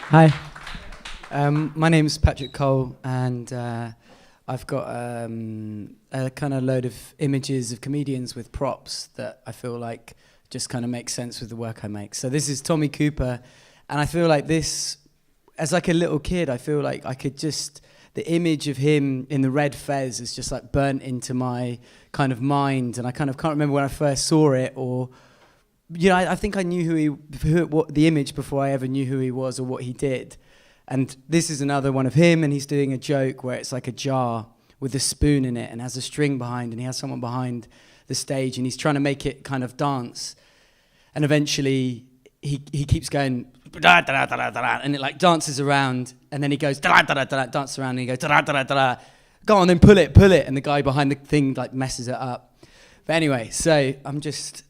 Hi, my name's Patrick Cole, and I've got a kind of load of images of comedians with props that I feel like just kind of make sense with the work I make. So this is Tommy Cooper, and I feel like this, as like a little kid, I feel like I could just, the image of him in the red fez is just like burnt into my kind of mind, and I kind of can't remember when I first saw it, or I think I knew what the image before I ever knew who he was or what he did. And this is another one of him, and he's doing a joke where it's like a jar with a spoon in it and has a string behind, and he has someone behind the stage, and he's trying to make it kind of dance. And eventually he keeps going, da, da, da, da, da, and it like dances around, and then he goes, da, da, da, da, dances around, and he goes, da, da, da, da, go on then, pull it, and the guy behind the thing like messes it up. But anyway, so I'm just...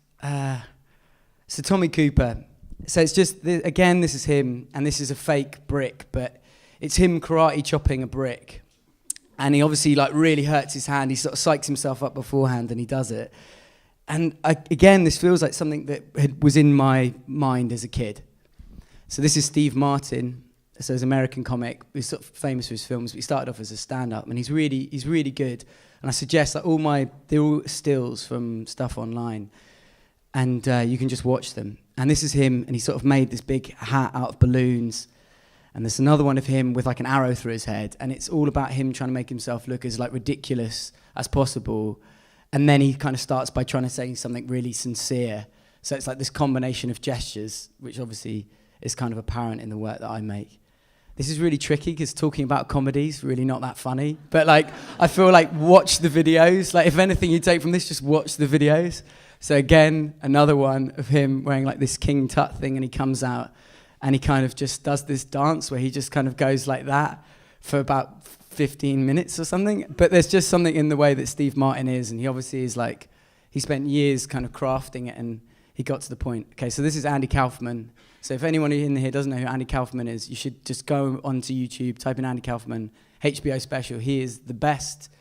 So Tommy Cooper, so it's just, again, this is him, and this is a fake brick, but it's him karate chopping a brick. And he obviously like really hurts his hand, he sort of psychs himself up beforehand, and he does it. And again, this feels like something that was in my mind as a kid. So this is Steve Martin, so he's an American comic, he's sort of famous for his films, but he started off as a stand-up, and he's really good. And I suggest that they're all stills from stuff online. And you can just watch them. And this is him, and he sort of made this big hat out of balloons. And there's another one of him with like an arrow through his head. And it's all about him trying to make himself look as like ridiculous as possible. And then he kind of starts by trying to say something really sincere. So it's like this combination of gestures, which obviously is kind of apparent in the work that I make. This is really tricky because talking about comedy is really not that funny. But like, I feel like watch the videos. Like if anything you take from this, just watch the videos. So again, another one of him wearing like this King Tut thing, and he comes out and he kind of just does this dance where he just kind of goes like that for about 15 minutes or something. But there's just something in the way that Steve Martin is, and he obviously is like, he spent years kind of crafting it, and he got to the point. Okay, so this is Andy Kaufman. So if anyone in here doesn't know who Andy Kaufman is, you should just go onto YouTube, type in Andy Kaufman, HBO special. He is the best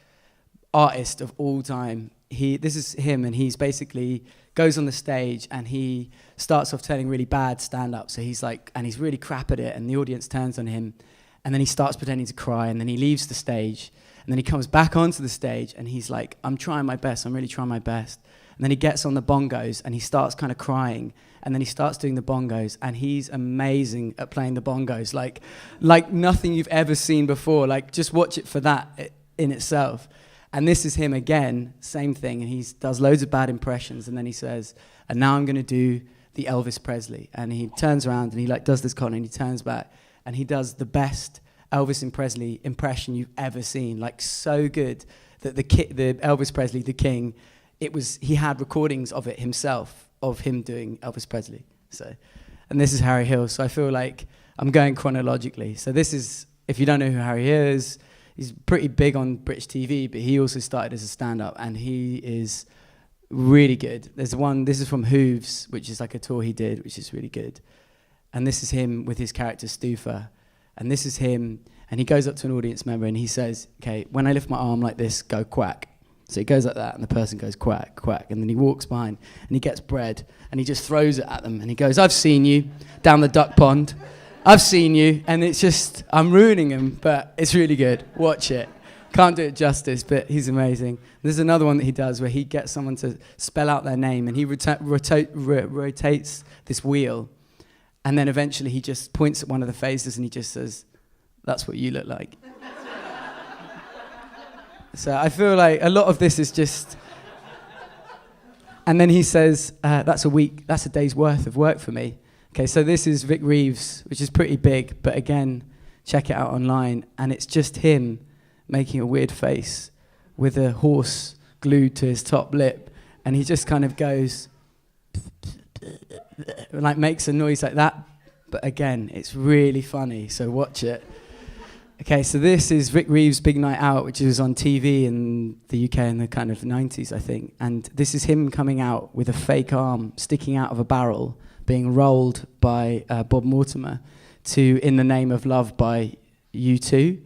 artist of all time. This is him, and he's basically goes on the stage, and he starts off telling really bad stand-up. So he's like, and he's really crap at it, and the audience turns on him, and then he starts pretending to cry, and then he leaves the stage, and then he comes back onto the stage, and he's like, I'm trying my best, I'm really trying my best. And then he gets on the bongos, and he starts kind of crying, and then he starts doing the bongos, and he's amazing at playing the bongos, like nothing you've ever seen before. Like, just watch it for that in itself. And this is him again, same thing, and he does loads of bad impressions, and then he says, and now I'm going to do the Elvis Presley. And he turns around, and he like does this con, and he turns back, and he does the best Elvis Presley impression you've ever seen, like so good that the Elvis Presley, the king, he had recordings of it himself, of him doing Elvis Presley. So, and this is Harry Hill, so I feel like I'm going chronologically. So this is, if you don't know who Harry Hill is, he's pretty big on British TV, but he also started as a stand-up, and he is really good. This is from Hooves, which is like a tour he did, which is really good. And this is him with his character Stufa. And this is him, and he goes up to an audience member, and he says, okay, when I lift my arm like this, go quack. So he goes like that, and the person goes quack, quack, and then he walks behind, and he gets bread, and he just throws it at them, and he goes, I've seen you down the duck pond. I've seen you, and it's just, I'm ruining him, but it's really good. Watch it. Can't do it justice, but he's amazing. There's another one that he does where he gets someone to spell out their name, and he rotates this wheel, and then eventually he just points at one of the faces, and he just says, that's what you look like. So I feel like a lot of this is just... And then he says, that's a day's worth of work for me. Okay, so this is Vic Reeves, which is pretty big, but again, check it out online, and it's just him making a weird face with a horse glued to his top lip, and he just kind of goes, like makes a noise like that, but again, it's really funny, so watch it. Okay, so this is Vic Reeves' Big Night Out, which was on TV in the UK in the kind of 90s, I think, and this is him coming out with a fake arm sticking out of a barrel, being rolled by Bob Mortimer to In the Name of Love by U2.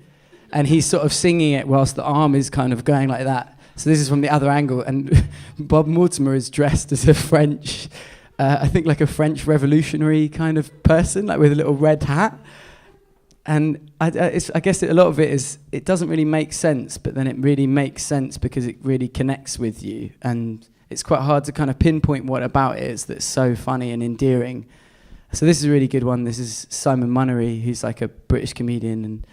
And he's sort of singing it whilst the arm is kind of going like that. So this is from the other angle. And Bob Mortimer is dressed as a French, I think like a French revolutionary kind of person, like with a little red hat. And I guess a lot of it is, it doesn't really make sense, but then it really makes sense because it really connects with you. And it's quite hard to kind of pinpoint what about it is that's so funny and endearing. So this is a really good one. This is Simon Munnery, who's like a British comedian.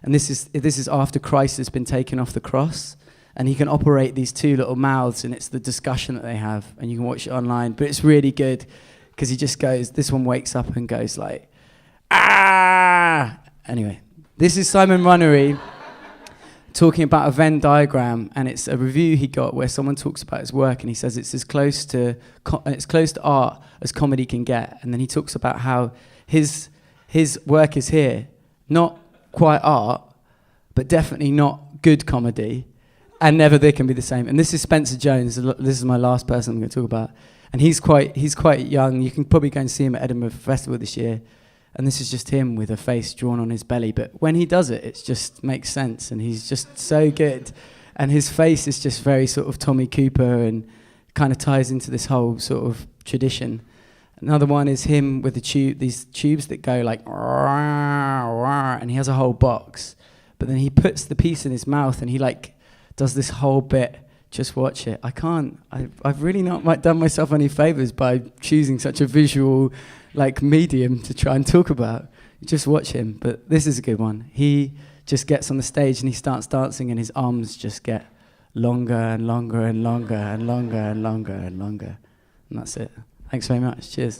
And this is after Christ has been taken off the cross. And he can operate these two little mouths, and it's the discussion that they have. And you can watch it online. But it's really good because he just goes, this one wakes up and goes like, ah! Anyway, this is Simon Munnery talking about a Venn diagram, and it's a review he got where someone talks about his work, and he says it's as close to art as comedy can get. And then he talks about how his work is here, not quite art, but definitely not good comedy, and never they can be the same. And this is Spencer Jones. This is my last person I'm going to talk about, and he's quite young. You can probably go and see him at Edinburgh Festival this year. And this is just him with a face drawn on his belly. But when he does it, it just makes sense. And he's just so good. And his face is just very sort of Tommy Cooper and kind of ties into this whole sort of tradition. Another one is him with these tubes that go like, and he has a whole box. But then he puts the piece in his mouth and he like does this whole bit. Just watch it. I've really not done myself any favors by choosing such a visual like medium to try and talk about. Just watch him. But this is a good one. He just gets on the stage and he starts dancing and his arms just get longer and longer and longer and longer and longer and longer. And that's it. Thanks very much. Cheers.